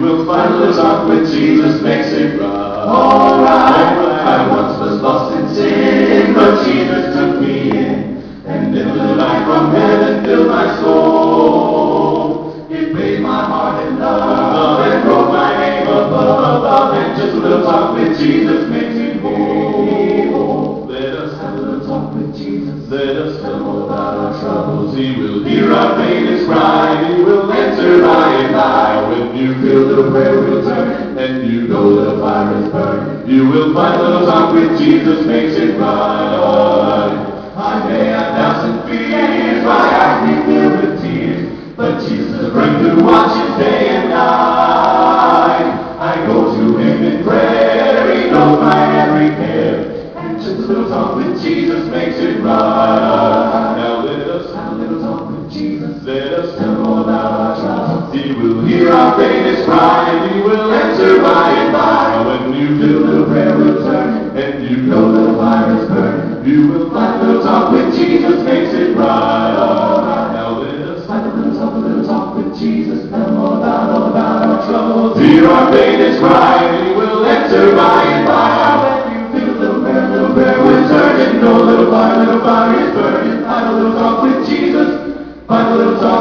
will find a little talk with Jesus makes it right. Alright, I once was lost in sin, but Jesus took me in, and then a little light from heaven filled my soul. It made my heart in love, and wrote my name above, and just a little talk with Jesus makes it whole. Let us have a little talk with Jesus. Let us tell him all about our troubles. He will hear our faintest cry. He will answer by and by. When you feel the prayer will turn, and you know the fire is burning, you will find a little talk with Jesus makes it right. I may have doubts and fears, my eyes may fill with tears, but Jesus is a friend who watches day and night. I go to him in prayer, he knows my every care, and just a little talk with Jesus makes it right. Now let us have a little talk with Jesus. Let us tell him all about our troubles. He will hear our faintest cry, and he will answer by and by. When you feel the prayer will turn, and you know the fire is burning, you will find a little talk with Jesus makes it right. Now let us have a little talk with Jesus. Tell him all about our troubles. Hear our faintest cry, and he will answer by and by. When you feel the prayer will turn, and know little fire is burning. Find a little talk with Jesus. Find a little talk